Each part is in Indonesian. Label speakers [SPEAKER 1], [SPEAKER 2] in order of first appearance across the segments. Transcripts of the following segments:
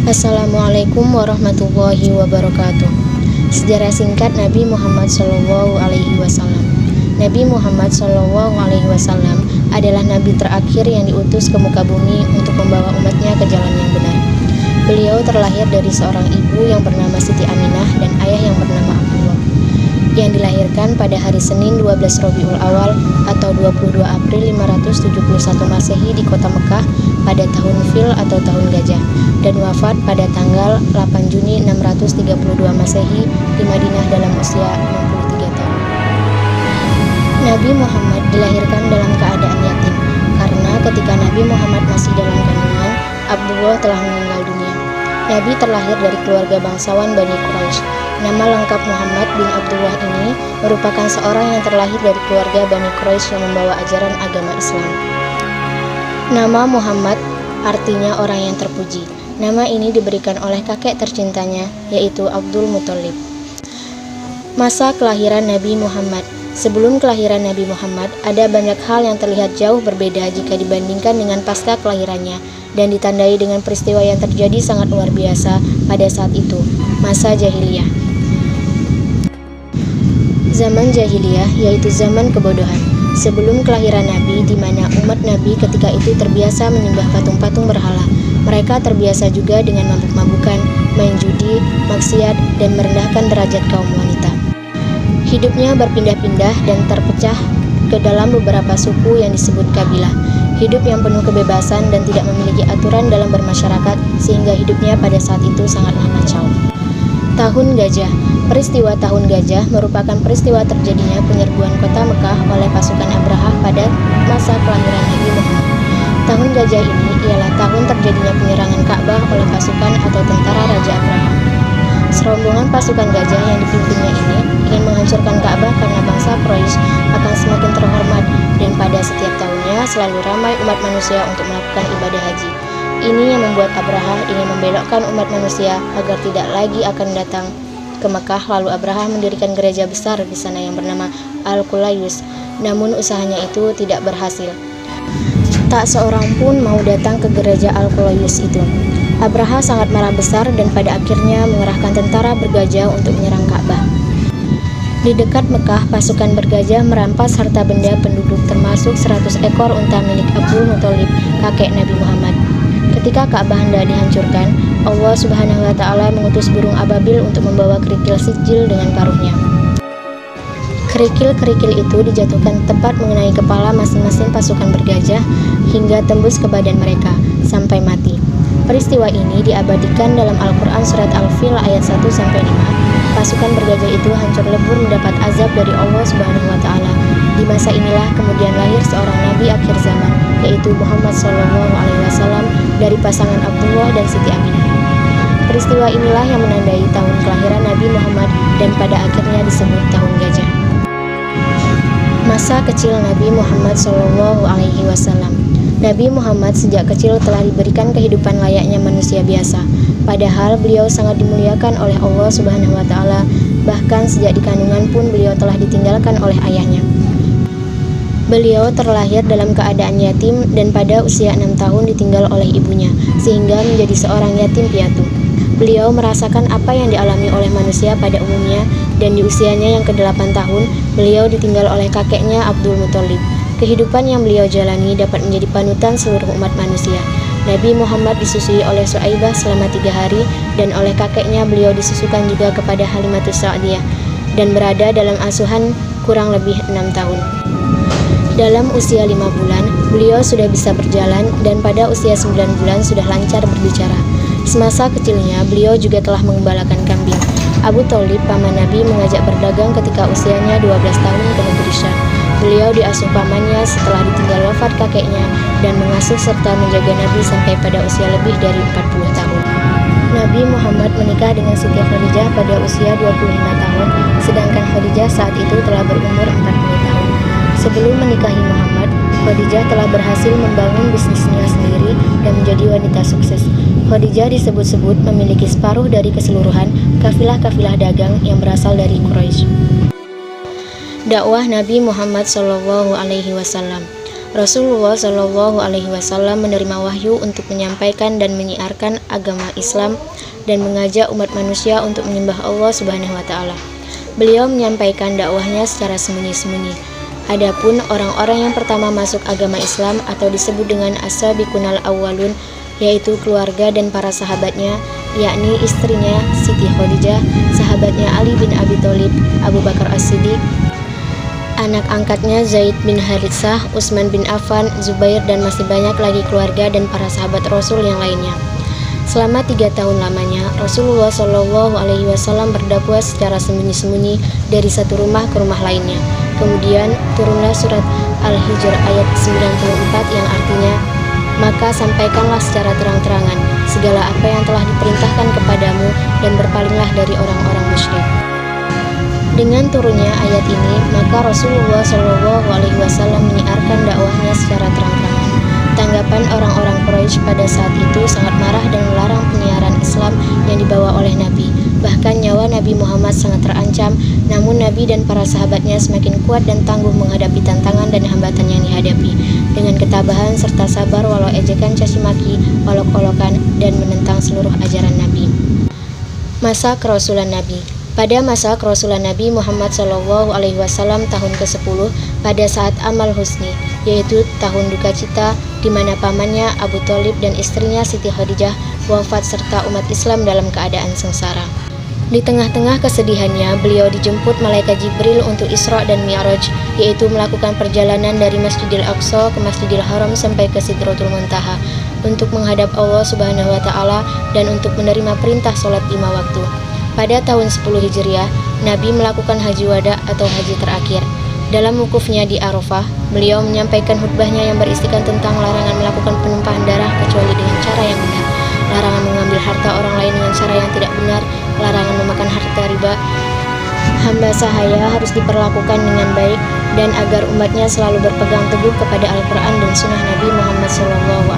[SPEAKER 1] Assalamualaikum warahmatullahi wabarakatuh. Sejarah singkat Nabi Muhammad SAW. Nabi Muhammad SAW adalah nabi terakhir yang diutus ke muka bumi untuk membawa umatnya ke jalan yang benar. Beliau terlahir dari seorang ibu yang bernama Siti Aminah dan ayah yang bernama Abdullah, yang dilahirkan pada hari Senin 12 Rabiul Awal atau 22 April 571 Masehi di kota Mekah pada tahun Fil atau tahun gajah, dan wafat pada tanggal 8 Juni 632 Masehi di Madinah dalam usia 63 tahun. Nabi Muhammad dilahirkan dalam keadaan yatim karena ketika Nabi Muhammad masih dalam kandungan, Abdullah telah meninggal dunia. Nabi terlahir dari keluarga bangsawan Bani Quraisy. Nama lengkap Muhammad bin Abdullah ini merupakan seorang yang terlahir dari keluarga Bani Quraisy yang membawa ajaran agama Islam. Nama Muhammad artinya orang yang terpuji. Nama ini diberikan oleh kakek tercintanya, yaitu Abdul Muthalib. Masa kelahiran Nabi Muhammad. Sebelum kelahiran Nabi Muhammad, ada banyak hal yang terlihat jauh berbeda jika dibandingkan dengan pasca kelahirannya, dan ditandai dengan peristiwa yang terjadi sangat luar biasa pada saat itu, masa jahiliyah. Zaman jahiliyah yaitu zaman kebodohan. Sebelum kelahiran Nabi, di mana umat Nabi ketika itu terbiasa menyembah patung-patung berhala. Mereka terbiasa juga dengan mabuk-mabukan, main judi, maksiat, dan merendahkan derajat kaum wanita. Hidupnya berpindah-pindah dan terpecah ke dalam beberapa suku yang disebut kabilah. Hidup yang penuh kebebasan dan tidak memiliki aturan dalam bermasyarakat, sehingga hidupnya pada saat itu sangatlah kacau. Tahun Gajah. Peristiwa Tahun Gajah merupakan peristiwa terjadinya penyerbuan kota Mekah oleh pasukan Abrahah pada masa kelahiran Nabi Muhammad. Tahun Gajah ini ialah tahun terjadinya penyerangan Ka'bah oleh pasukan atau tentara Raja Abraham. Serombongan pasukan gajah yang dipimpinnya ini ingin menghancurkan Ka'bah karena bangsa Quraisy akan semakin terhormat, dan pada setiap tahunnya selalu ramai umat manusia untuk melakukan ibadah haji. Ini yang membuat Abrahah ingin membelokkan umat manusia agar tidak lagi akan datang ke Mekah. Lalu Abrahah mendirikan gereja besar di sana yang bernama Al-Qulayus. Namun usahanya itu tidak berhasil. Tak seorang pun mau datang ke gereja Al-Qulayus itu. Abrahah sangat marah besar dan pada akhirnya mengerahkan tentara bergajah untuk menyerang Ka'bah. Di dekat Mekah, pasukan bergajah merampas harta benda penduduk termasuk 100 ekor unta milik Abdul Muthalib, kakek Nabi Muhammad. Ketika Ka'bah hendak dihancurkan, Allah Subhanahu wa Ta'ala mengutus burung ababil untuk membawa kerikil sijil dengan paruhnya. Kerikil-kerikil itu dijatuhkan tepat mengenai kepala masing-masing pasukan bergajah hingga tembus ke badan mereka sampai mati. Peristiwa ini diabadikan dalam Al-Quran Surat Al-Fil ayat 1-5. Pasukan bergajah itu hancur lebur mendapat azab dari Allah Subhanahu wa Ta'ala. Di masa inilah kemudian lahir seorang nabi akhir zaman, yaitu Muhammad SAW dari pasangan Abdullah dan Siti Aminah. Peristiwa inilah yang menandai tahun kelahiran Nabi Muhammad dan pada akhirnya disebut Tahun Gajah. Masa kecil Nabi Muhammad SAW. Nabi Muhammad sejak kecil telah diberikan kehidupan layaknya manusia biasa. Padahal beliau sangat dimuliakan oleh Allah Subhanahu wa Ta'ala. Bahkan sejak di kandungan pun beliau telah ditinggalkan oleh ayahnya. Beliau terlahir dalam keadaan yatim dan pada usia 6 tahun ditinggal oleh ibunya, sehingga menjadi seorang yatim piatu. Beliau merasakan apa yang dialami oleh manusia pada umumnya, dan di usianya yang ke-8 tahun, beliau ditinggal oleh kakeknya Abdul Muthalib. Kehidupan yang beliau jalani dapat menjadi panutan seluruh umat manusia. Nabi Muhammad disusui oleh Suaibah selama 3 hari, dan oleh kakeknya beliau disusukan juga kepada Halimatus Sa'diyah, dan berada dalam asuhan kurang lebih 6 tahun. Dalam usia 5 bulan, beliau sudah bisa berjalan, dan pada usia 9 bulan sudah lancar berbicara. Semasa kecilnya, beliau juga telah mengembalakan kambing. Abu Thalib, paman Nabi, mengajak berdagang ketika usianya 12 tahun ke negeri Syam. Beliau diasuh pamannya setelah ditinggal wafat kakeknya dan mengasuh serta menjaga Nabi sampai pada usia lebih dari 40 tahun. Nabi Muhammad menikah dengan Siti Khadijah pada usia 25 tahun, sedangkan Khadijah saat itu telah berumur 40 tahun. Sebelum menikahi Muhammad, Khadijah telah berhasil membangun bisnisnya sendiri dan menjadi wanita sukses. Khadijah disebut-sebut memiliki separuh dari keseluruhan kafilah-kafilah dagang yang berasal dari Quraisy. Dakwah Nabi Muhammad SAW. Rasulullah Shallallahu Alaihi Wasallam menerima wahyu untuk menyampaikan dan menyiarkan agama Islam dan mengajak umat manusia untuk menyembah Allah Subhanahu Wa Taala. Beliau menyampaikan dakwahnya secara sembunyi-sembunyi. Adapun orang-orang yang pertama masuk agama Islam atau disebut dengan as-sabiqunal awwalun, yaitu keluarga dan para sahabatnya, yakni istrinya Siti Khadijah, sahabatnya Ali bin Abi Thalib, Abu Bakar As-Siddiq, anak angkatnya Zaid bin Haritsah, Utsman bin Affan, Zubair, dan masih banyak lagi keluarga dan para sahabat Rasul yang lainnya. Selama 3 tahun lamanya, Rasulullah Shallallahu Alaihi Wasallam berdakwah secara sembunyi-sembunyi dari satu rumah ke rumah lainnya. Kemudian turunlah surat Al-Hijr ayat 94 yang artinya, maka sampaikanlah secara terang-terangan segala apa yang telah diperintahkan kepadamu dan berpalinglah dari orang-orang musyrik. Dengan turunnya ayat ini, maka Rasulullah Shallallahu Alaihi Wasallam menyiarkan dakwahnya secara terang-terangan. Tanggapan orang-orang Quraisy pada saat itu sangat marah dan melarang penyiaran Islam yang dibawa oleh Nabi. Bahkan nyawa Nabi Muhammad sangat terancam, namun Nabi dan para sahabatnya semakin kuat dan tangguh menghadapi tantangan dan hambatan yang dihadapi, dengan ketabahan serta sabar walau ejekan caci maki, olok-olokan, dan menentang seluruh ajaran Nabi. Masa kerasulan Nabi. Pada masa kerasulan Nabi Muhammad Shallallahu Alaihi Wasallam tahun ke-10, pada saat Amal Husni, yaitu tahun duka cita, di mana pamannya Abu Thalib dan istrinya Siti Khadijah wafat serta umat Islam dalam keadaan sengsara. Di tengah-tengah kesedihannya, beliau dijemput malaikat Jibril untuk Isra dan Mi'raj, yaitu melakukan perjalanan dari Masjidil Aqsa ke Masjidil Haram sampai ke Sidratul Muntaha, untuk menghadap Allah Subhanahu Wa Taala dan untuk menerima perintah sholat 5 waktu. Pada tahun 10 Hijriah, Nabi melakukan haji wada atau haji terakhir. Dalam wukufnya di Arafah, beliau menyampaikan khutbahnya yang berisikan tentang larangan melakukan penumpahan darah kecuali dengan cara yang benar, larangan mengambil harta orang lain dengan cara yang tidak benar, larangan memakan harta riba. Hamba sahaya harus diperlakukan dengan baik dan agar umatnya selalu berpegang teguh kepada Al-Quran dan Sunnah Nabi Muhammad SAW.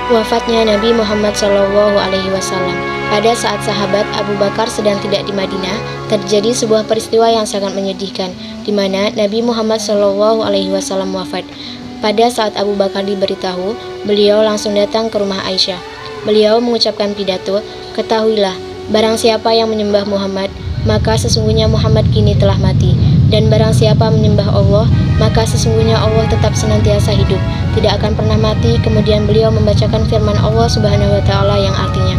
[SPEAKER 1] Wafatnya Nabi Muhammad SAW. Pada saat sahabat Abu Bakar sedang tidak di Madinah, terjadi sebuah peristiwa yang sangat menyedihkan, di mana Nabi Muhammad SAW wafat. Pada saat Abu Bakar diberitahu, beliau langsung datang ke rumah Aisyah. Beliau mengucapkan pidato, "Ketahuilah, barang siapa yang menyembah Muhammad, maka sesungguhnya Muhammad kini telah mati. Dan barang siapa menyembah Allah, maka sesungguhnya Allah tetap senantiasa hidup, tidak akan pernah mati." Kemudian beliau membacakan firman Allah Subhanahu Wa Taala yang artinya,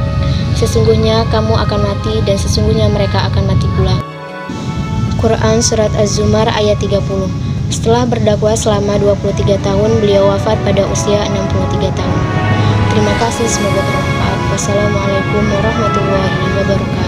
[SPEAKER 1] "Sesungguhnya kamu akan mati dan sesungguhnya mereka akan mati pula." Quran Surat Az-Zumar ayat 30. Setelah berdakwah selama 23 tahun, beliau wafat pada usia 63 tahun. Terima kasih, semoga bermanfaat. Wassalamualaikum warahmatullahi wabarakatuh.